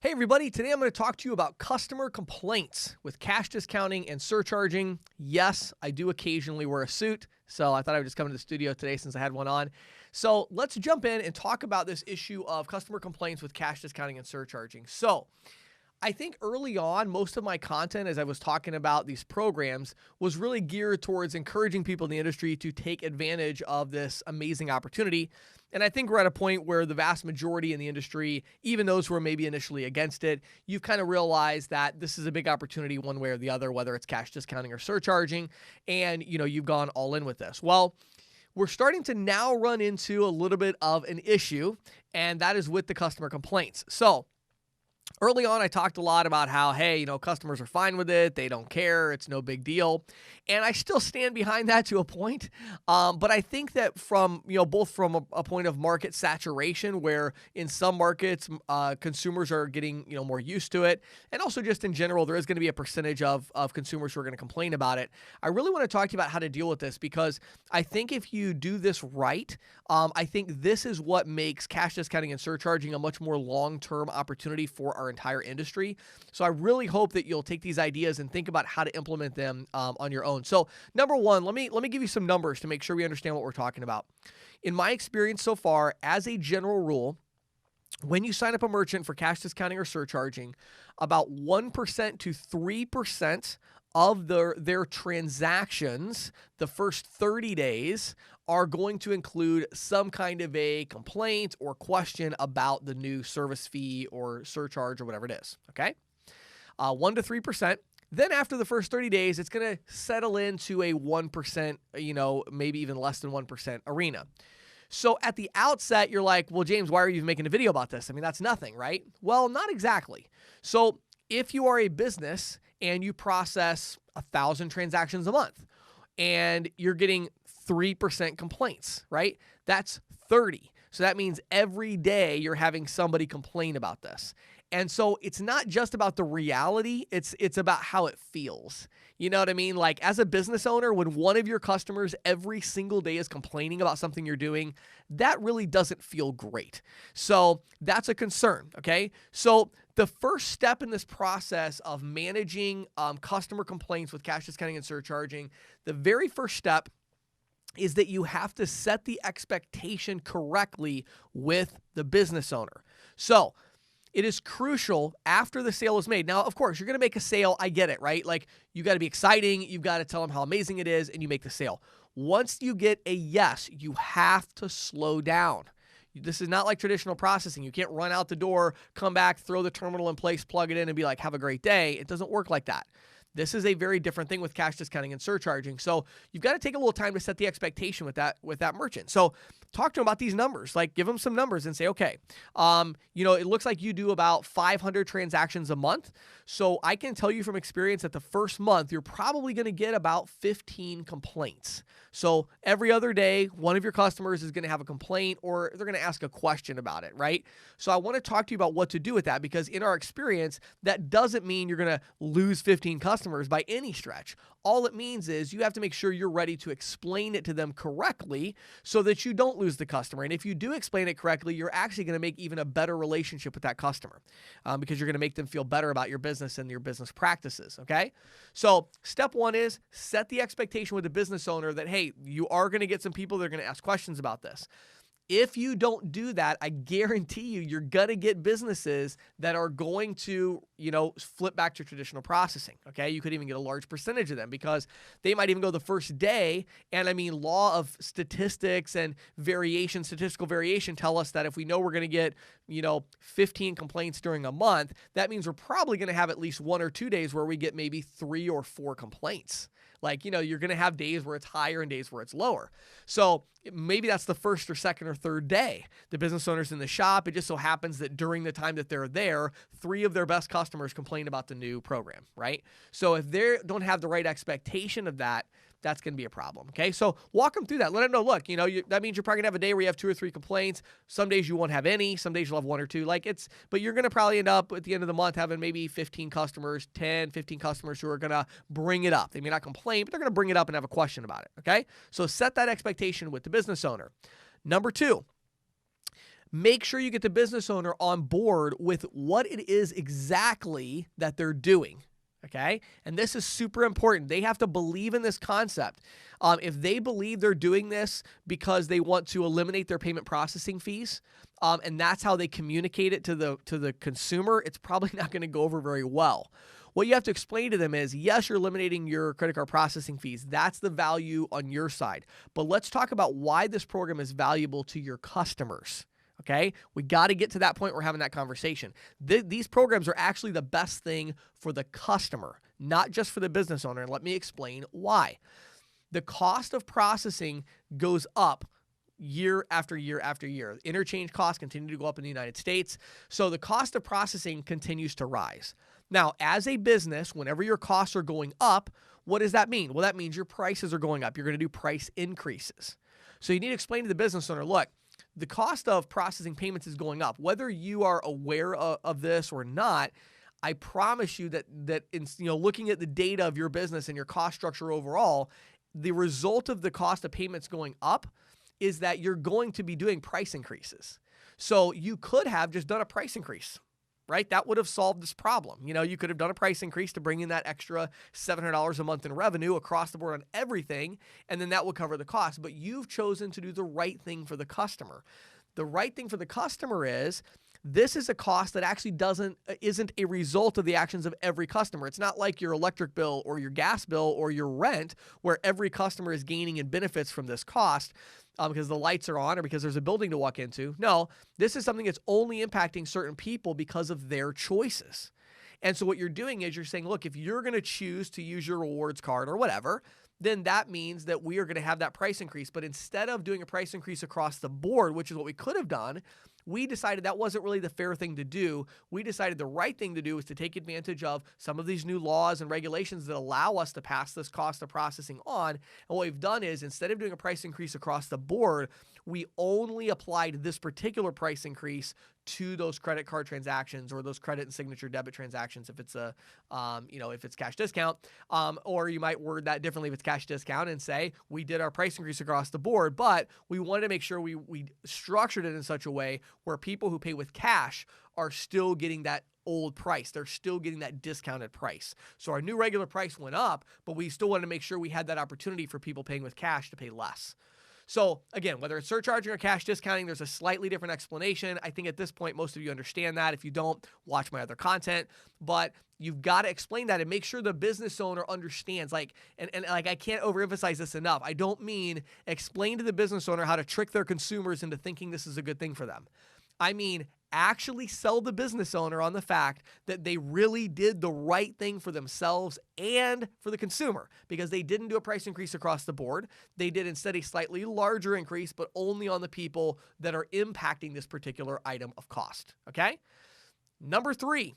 Hey everybody, today I'm going to talk to you about customer complaints with cash discounting and surcharging. Yes, I do occasionally wear a suit, so I thought I would just come to the studio today since I had one on. So let's jump in and talk about this issue of customer complaints with cash discounting and surcharging. So I think early on, most of my content as I was talking about these programs was really geared towards encouraging people in the industry to take advantage of this amazing opportunity. And I think we're at a point where the vast majority in the industry, even those who are maybe initially against it, you've kind of realized that this is a big opportunity one way or the other, whether it's cash discounting or surcharging, and you've gone all in with this. Well, we're starting to now run into a little bit of an issue, and that is with the customer complaints. So early on, I talked a lot about how, hey, customers are fine with it. They don't care. It's no big deal. And I still stand behind that to a point. But I think that from, both from a point of market saturation, where in some markets, consumers are getting, more used to it. And also just in general, there is going to be a percentage of consumers who are going to complain about it. I really want to talk to you about how to deal with this, because I think if you do this right, I think this is what makes cash discounting and surcharging a much more long-term opportunity for our entire industry. So I really hope that you'll take these ideas and think about how to implement them on your own. So number one, let me give you some numbers to make sure we understand what we're talking about. In my experience so far, as a general rule, when you sign up a merchant for cash discounting or surcharging, about 1% to 3% of their transactions the first 30 days are going to include some kind of a complaint or question about the new service fee or surcharge or whatever it is, okay? 1 to 3%. Then after the first 30 days, it's going to settle into a 1%, maybe even less than 1% arena. So at the outset, you're like, well, James, why are you even making a video about this? I mean, that's nothing, right? Well, not exactly. So if you are a business and you process 1,000 transactions a month and you're getting 3% complaints, right? That's 30. So that means every day you're having somebody complain about this. And so it's not just about the reality, it's about how it feels. You know what I mean? Like, as a business owner, when one of your customers every single day is complaining about something you're doing, that really doesn't feel great. So that's a concern, okay? So the first step in this process of managing customer complaints with cash discounting and surcharging, the very first step is that you have to set the expectation correctly with the business owner. So it is crucial after the sale is made. Now, of course, you're going to make a sale. I get it, right? Like, you got to be exciting. You've got to tell them how amazing it is, and you make the sale. Once you get a yes, you have to slow down. This is not like traditional processing. You can't run out the door, come back, throw the terminal in place, plug it in, and be like, have a great day. It doesn't work like that. This is a very different thing with cash discounting and surcharging. So you've got to take a little time to set the expectation with that merchant. So talk to them about these numbers. Like, give them some numbers and say, okay, it looks like you do about 500 transactions a month. So I can tell you from experience that the first month, you're probably going to get about 15 complaints. So every other day, one of your customers is going to have a complaint, or they're going to ask a question about it, right? So I want to talk to you about what to do with that, because in our experience, that doesn't mean you're going to lose 15 customers by any stretch. All it means is you have to make sure you're ready to explain it to them correctly so that you don't lose the customer. And if you do explain it correctly, you're actually going to make even a better relationship with that customer because you're going to make them feel better about your business and your business practices, okay? So step one is set the expectation with the business owner that, hey, you are going to get some people that are going to ask questions about this. If you don't do that, I guarantee you're going to get businesses that are going to, flip back to traditional processing, okay? You could even get a large percentage of them because they might even go the first day. And I mean, law of statistics and statistical variation tell us that if we know we're going to get, 15 complaints during a month, that means we're probably going to have at least 1 or 2 days where we get maybe 3 or 4 complaints. Like, you're going to have days where it's higher and days where it's lower. So maybe that's the first or second or third day. The business owner's in the shop. It just so happens that during the time that they're there, 3 of their best customers complain about the new program, right? So if they don't have the right expectation of that, that's going to be a problem, okay? So walk them through that. Let them know, look, that means you're probably going to have a day where you have 2 or 3 complaints. Some days you won't have any. Some days you'll have 1 or 2. But you're going to probably end up at the end of the month having maybe 15 customers, 10, 15 customers who are going to bring it up. They may not complain, but they're going to bring it up and have a question about it, okay? So set that expectation with the business owner. Number 2, make sure you get the business owner on board with what it is exactly that they're doing. Okay. And this is super important. They have to believe in this concept. If they believe they're doing this because they want to eliminate their payment processing fees, and that's how they communicate it to the consumer, it's probably not going to go over very well. What you have to explain to them is, yes, you're eliminating your credit card processing fees. That's the value on your side. But let's talk about why this program is valuable to your customers. Okay, we got to get to that point. We're having that conversation. These programs are actually the best thing for the customer, not just for the business owner. And let me explain why. The cost of processing goes up year after year after year. Interchange costs continue to go up in the United States. So the cost of processing continues to rise. Now, as a business, whenever your costs are going up, what does that mean? Well, that means your prices are going up. You're going to do price increases. So you need to explain to the business owner, look, the cost of processing payments is going up. Whether you are aware of this or not, I promise you that in, looking at the data of your business and your cost structure overall, the result of the cost of payments going up is that you're going to be doing price increases. So you could have just done a price increase, right? That would have solved this problem. You could have done a price increase to bring in that extra $700 a month in revenue across the board on everything, and then that would cover the cost. But you've chosen to do the right thing for the customer. The right thing for the customer is, this is a cost that actually isn't a result of the actions of every customer. It's not like your electric bill or your gas bill or your rent, where every customer is gaining and benefits from this cost because the lights are on or because there's a building to walk into. No, this is something that's only impacting certain people because of their choices. And so what you're doing is you're saying, look, if you're going to choose to use your rewards card or whatever, then that means that we are going to have that price increase. But instead of doing a price increase across the board, which is what we could have done, we decided that wasn't really the fair thing to do. We decided the right thing to do is to take advantage of some of these new laws and regulations that allow us to pass this cost of processing on. And what we've done is, instead of doing a price increase across the board, we only applied this particular price increase to those credit card transactions or those credit and signature debit transactions if it's if it's cash discount, or you might word that differently if it's cash discount and say, we did our price increase across the board, but we wanted to make sure we structured it in such a way where people who pay with cash are still getting that old price. They're still getting that discounted price. So our new regular price went up, but we still wanted to make sure we had that opportunity for people paying with cash to pay less. So again, whether it's surcharging or cash discounting, there's a slightly different explanation. I think at this point, most of you understand that. If you don't, watch my other content. But you've got to explain that and make sure the business owner understands. I can't overemphasize this enough. I don't mean explain to the business owner how to trick their consumers into thinking this is a good thing for them. I mean, actually sell the business owner on the fact that they really did the right thing for themselves and for the consumer, because they didn't do a price increase across the board. They did instead a slightly larger increase, but only on the people that are impacting this particular item of cost. Okay? Number 3,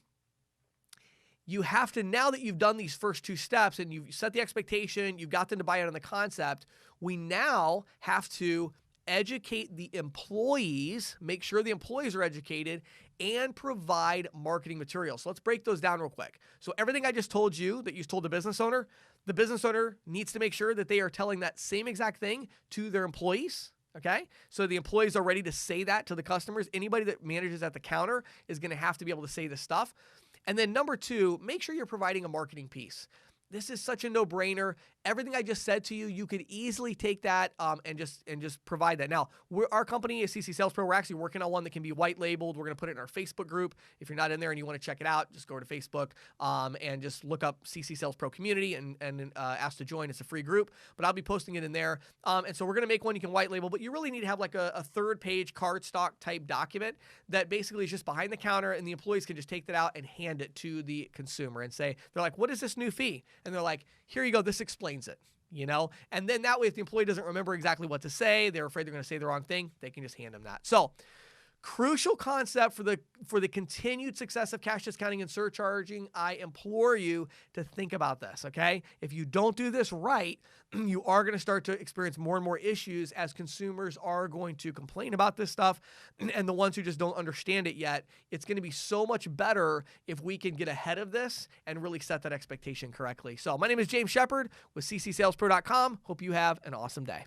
you have to, now that you've done these first 2 steps and you've set the expectation, you've got them to buy in on the concept, we now have to educate the employees, make sure the employees are educated, and provide marketing materials. So let's break those down real quick. So everything I just told you that you told the business owner needs to make sure that they are telling that same exact thing to their employees. Okay? So the employees are ready to say that to the customers. Anybody that manages at the counter is going to have to be able to say this stuff. And then number 2, make sure you're providing a marketing piece. This is such a no-brainer. Everything I just said to you, you could easily take that and just provide that. Now, our company is CCSalesPro. We're actually working on one that can be white labeled. We're going to put it in our Facebook group. If you're not in there and you want to check it out, just go to Facebook and just look up CCSalesPro community and ask to join. It's a free group, but I'll be posting it in there. And so we're going to make one you can white label, but you really need to have like a 3rd-page cardstock type document that basically is just behind the counter, and the employees can just take that out and hand it to the consumer and say, they're like, what is this new fee? And they're like, here you go, this explains it, And then that way, if the employee doesn't remember exactly what to say, they're afraid they're going to say the wrong thing, they can just hand them that. So, crucial concept for the continued success of cash discounting and surcharging. I implore you to think about this, okay? If you don't do this right, you are going to start to experience more and more issues as consumers are going to complain about this stuff, and the ones who just don't understand it yet. It's going to be so much better if we can get ahead of this and really set that expectation correctly. So my name is James Shepard with CCSalesPro.com. Hope you have an awesome day.